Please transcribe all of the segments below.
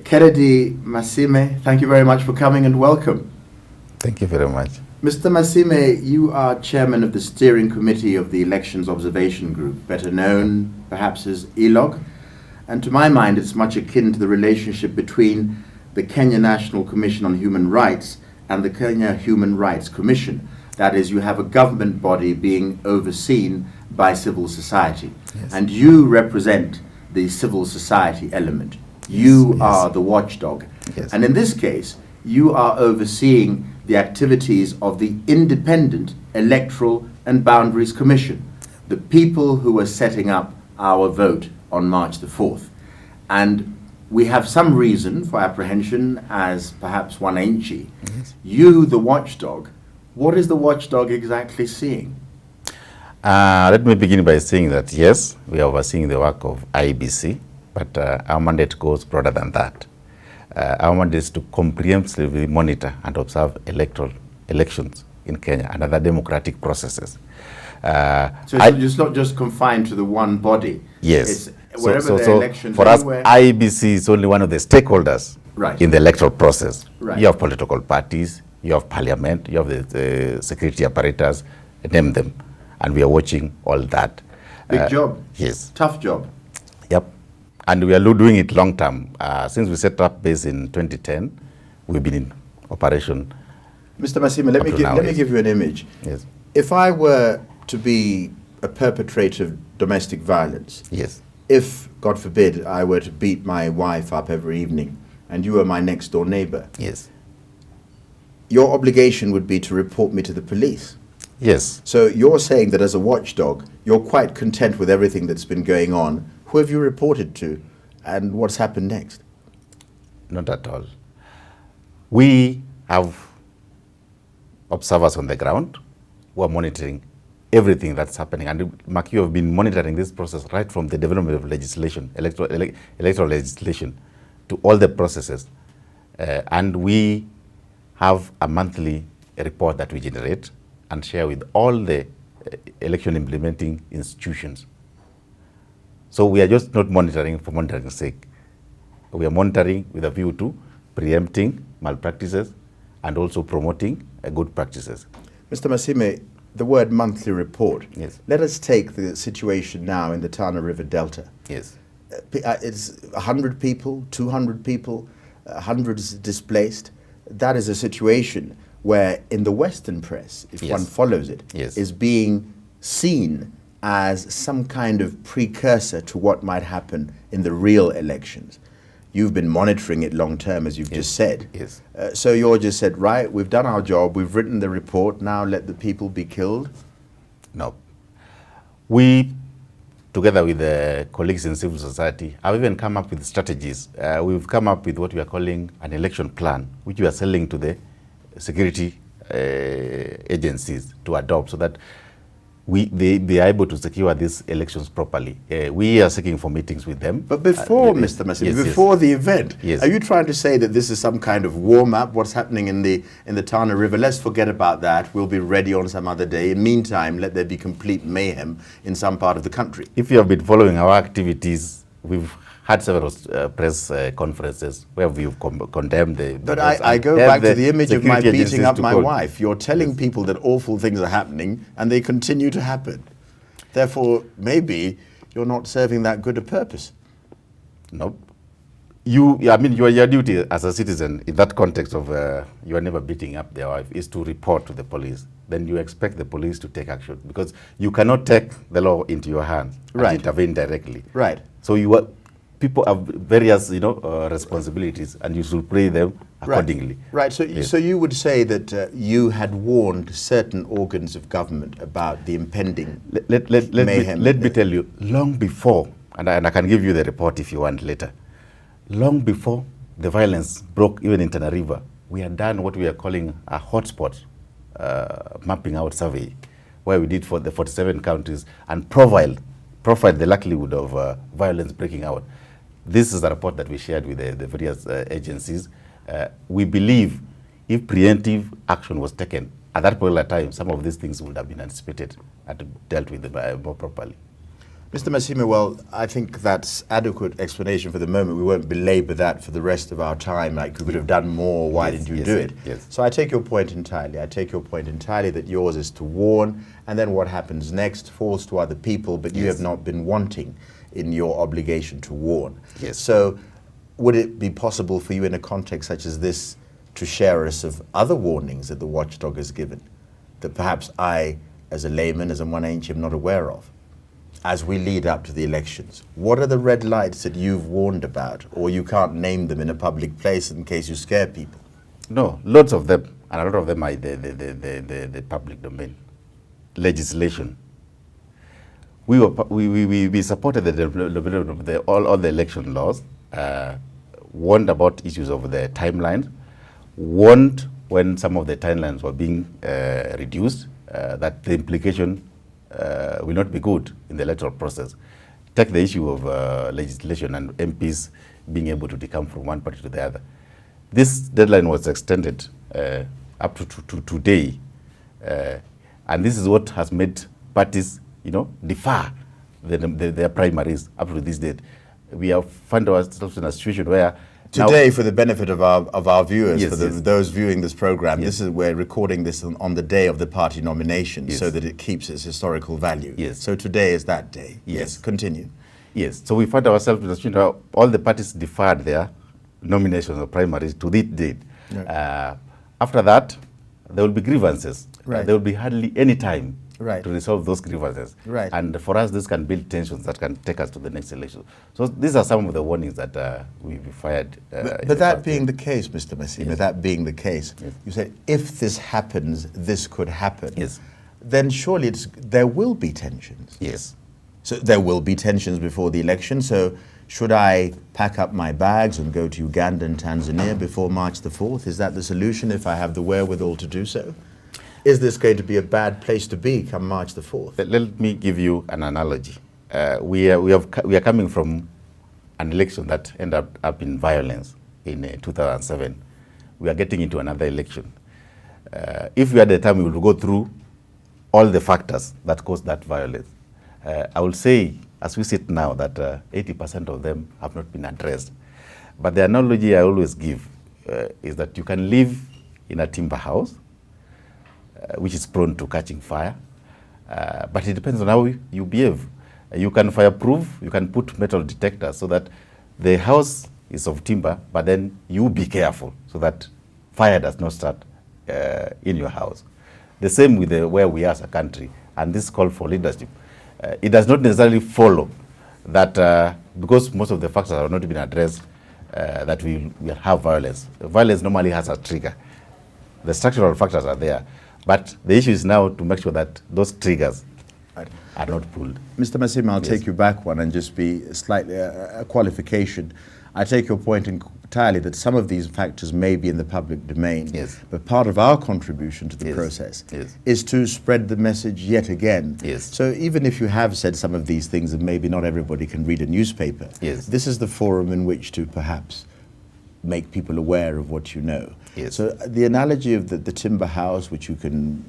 Kennedy Masime, thank you very much for coming and welcome. Thank you very much. Mr. Masime, you are chairman of the steering committee of the Elections Observation Group, better known perhaps as ELOG. And to my mind, it's much akin to the relationship between the Kenya National Commission on Human Rights and the Kenya Human Rights Commission. That is, you have a government body being overseen by civil society. Yes. And you represent the civil society element. You are the watchdog. Yes. And in this case, you are overseeing the activities of the Independent Electoral and Boundaries Commission, the people who are setting up our vote on March the 4th. And we have some reason for apprehension as perhaps Wananchi. Yes. You, the watchdog, what is the watchdog exactly seeing? Let me begin by saying that, yes, we are overseeing the work of IBC, but our mandate goes broader than that. Our mandate is to comprehensively monitor and observe elections in Kenya and other democratic processes. So it's not just confined to the one body. Yes. It's wherever the elections for us, anywhere. IBC is only one of the stakeholders in the electoral process. Right. You have political parties, you have parliament, you have the security apparatus, name them. And we are watching all that. Big job. Yes. Tough job. Yep. And we are doing it long term. Since we set up base in 2010, we've been in operation. Mr. Masime, let me give you an image. Yes. If I were to be a perpetrator of domestic violence, Yes. if, God forbid, I were to beat my wife up every evening, and you were my next door neighbor, Yes. your obligation would be to report me to the police. Yes. So you're saying that as a watchdog, you're quite content with everything that's been going on. Who have you reported to, and what's happened next? Not at all. We have observers on the ground who are monitoring everything that's happening. And Mark, you have been monitoring this process right from the development of legislation, electoral legislation, to all the processes. And we have a monthly report that we generate and share with all the election implementing institutions. So we are just not monitoring for monitoring's sake. We are monitoring with a view to preempting malpractices and also promoting good practices. Mr. Masime, the word monthly report. Yes. Let us take the situation now in the Tana River Delta. Yes. It's 100 people, 200 people, hundreds displaced. That is a situation where in the Western press, if one follows it, is being seen as some kind of precursor to what might happen in the real elections. You've been monitoring it long term, as you've just said. Yes. So you're just said, right, we've done our job, we've written the report, now let the people be killed? No. We, together with the colleagues in civil society, have even come up with strategies. We've come up with what we are calling an election plan, which we are selling to the security agencies to adopt so that they are able to secure these elections properly. We are seeking for meetings with them. But before, Mr. Masime, before the event, are you trying to say that this is some kind of warm-up, what's happening in the Tana River? Let's forget about that. We'll be ready on some other day. In the meantime, let there be complete mayhem in some part of the country. If you have been following our activities, we've had several press conferences where we've condemned the... But I go back to the image of my beating up my wife. You're telling people that awful things are happening and they continue to happen. Therefore, maybe you're not serving that good a purpose. No. Your duty as a citizen in that context of you are never beating up their wife is to report to the police. Then you expect the police to take action because you cannot take the law into your hands and intervene directly. Right. So people have various, responsibilities, and you should play them accordingly. Right. So you would say that you had warned certain organs of government about the impending mayhem. Let me tell you, long before, and I can give you the report if you want later, long before the violence broke even in Tana River, we had done what we are calling a hotspot mapping out survey, where we did for the 47 counties and profiled the likelihood of violence breaking out. This is a report that we shared with the various agencies. We believe if preemptive action was taken at that particular time, some of these things would have been anticipated and dealt with more properly. Mr. Masime, well, I think that's adequate explanation for the moment. We won't belabor that for the rest of our time. Like, we could have done more. Why Yes, didn't you yes, do it? yes. So I take your point entirely. I take your point entirely that yours is to warn, and then what happens next falls to other people, but you Yes. have not been wanting in your obligation to warn. Yes. So would it be possible for you in a context such as this to share us of other warnings that the watchdog has given that perhaps I, as a layman, as a Mwananchi, am not aware of? As we lead up to the elections, what are the red lights that you've warned about, or you can't name them in a public place in case you scare people? No, lots of them, and a lot of them are the public domain. Legislation. We supported the development of all the election laws, warned about issues of the timelines, warned when some of the timelines were being reduced, that the implication will not be good in the electoral process. Take the issue of legislation and MPs being able to decamp from one party to the other. This deadline was extended up to today, and this is what has made parties, defer their primaries up to this date. We have found ourselves in a situation where Today, for the benefit of our viewers, Yes, for yes. those viewing this program, Yes. we're recording this on the day of the party nomination, Yes. so that it keeps its historical value. Yes. So today is that day. Yes. Continue. Yes, so we found ourselves in a situation where all the parties deferred their nominations or primaries to this date. After that, there will be grievances. Right. There will be hardly any time Right. to resolve those grievances. Right. And for us, this can build tensions that can take us to the next election. So these are some of the warnings that we fired. But that being the case, Mr. Masime, Yes. that being the case, Yes. you said if this happens, this could happen. Yes. Then surely there will be tensions. Yes. So there will be tensions before the election. So should I pack up my bags and go to Uganda and Tanzania before March the 4th? Is that the solution if I have the wherewithal to do so? Is this going to be a bad place to be come March the 4th? Let me give you an analogy. We are coming from an election that ended up in violence in 2007. We are getting into another election. If we had the time, we would go through all the factors that caused that violence. I will say, as we sit now, that 80% of them have not been addressed. But the analogy I always give is that you can live in a timber house, which is prone to catching fire, but it depends on how you behave. You can fireproof, you can put metal detectors so that the house is of timber, but then you be careful so that fire does not start in your house. The same with where we are as a country, and this call for leadership. It does not necessarily follow that because most of the factors have not been addressed, that we will have violence. Violence normally has a trigger. The structural factors are there. But the issue is now to make sure that those triggers are not pulled. Mr. Masime, I'll Yes. take you back one and just be slightly a qualification. I take your point entirely that some of these factors may be in the public domain. Yes. But part of our contribution to the Yes. process Yes. is to spread the message yet again. Yes. So even if you have said some of these things and maybe not everybody can read a newspaper, Yes. this is the forum in which to perhaps make people aware of what you know. Yes. So the analogy of the timber house, which you can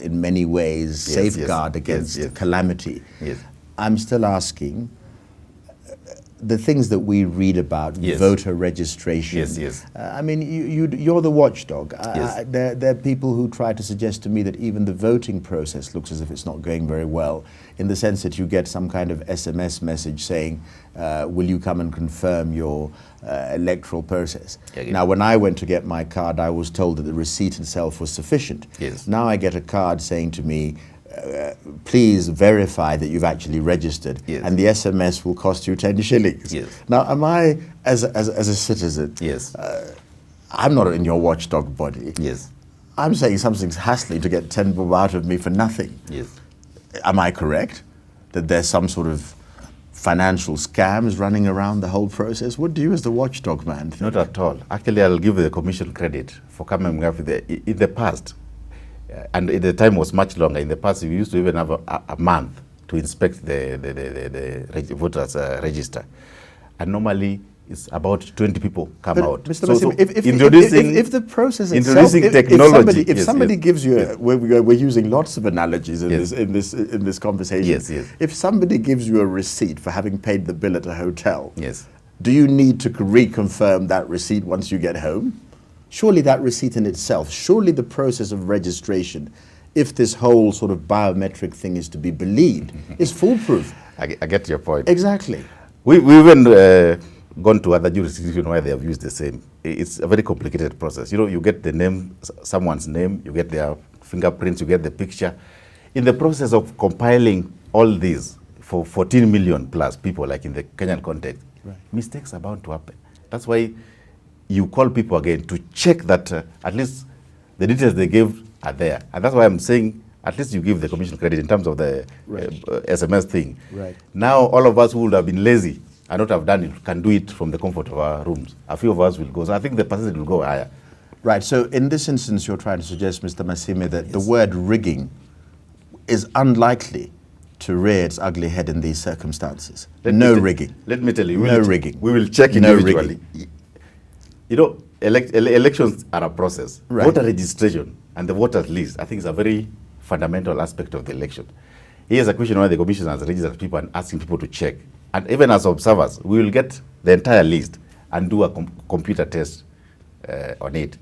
in many ways Yes, safeguard yes, against yes, yes. calamity, Yes. I'm still asking, the things that we read about, Yes. voter registration. Yes, yes. I mean, you're the watchdog. Yes. There are people who try to suggest to me that even the voting process looks as if it's not going very well, in the sense that you get some kind of SMS message saying, will you come and confirm your electoral process? Yeah, yeah. Now, when I went to get my card, I was told that the receipt itself was sufficient. Yes. Now I get a card saying to me, please verify that you've actually registered, Yes. and the SMS will cost you 10 shillings. Yes. Now, am I, as a citizen, Yes. I'm not in your watchdog body. Yes. I'm saying something's hassling to get 10 bob out of me for nothing. Yes. Am I correct? That there's some sort of financial scams running around the whole process? What do you as the watchdog man think? Not at all. Actually, I'll give the commission credit for coming up with in the past, and the time was much longer. In the past, we used to even have a month to inspect the voters register. And normally, it's about 20 people come But out. Mr. So Masime, introducing if the process itself, introducing if technology, somebody yes, gives you, yes. we're using lots of analogies in Yes. this conversation. Yes, yes. If somebody gives you a receipt for having paid the bill at a hotel, Yes. do you need to reconfirm that receipt once you get home? Surely that receipt in itself, surely the process of registration, if this whole sort of biometric thing is to be believed, is foolproof. I get your point. Exactly. We've even gone to other jurisdictions where they have used the same. It's a very complicated process. You know, you get the name, someone's name, you get their fingerprints, you get the picture. In the process of compiling all these for 14 million plus people, like in the Kenyan context, Right. mistakes are bound to happen. That's why you call people again to check that at least the details they gave are there. And that's why I'm saying at least you give the commission credit in terms of the Right. SMS thing. Right. Now, all of us who would have been lazy and not have done it can do it from the comfort of our rooms. A few of us will go. So I think the percentage will go higher. Right, so in this instance, you're trying to suggest, Mr. Masime, that the word rigging is unlikely to rear its ugly head in these circumstances. No rigging. Let me tell you. No rigging. We will check No individually. You know, elections are a process. Right. Voter registration and the voters list, I think, is a very fundamental aspect of the election. Here's a question where the commission has registered people and asking people to check. And even as observers, we will get the entire list and do a computer test on it.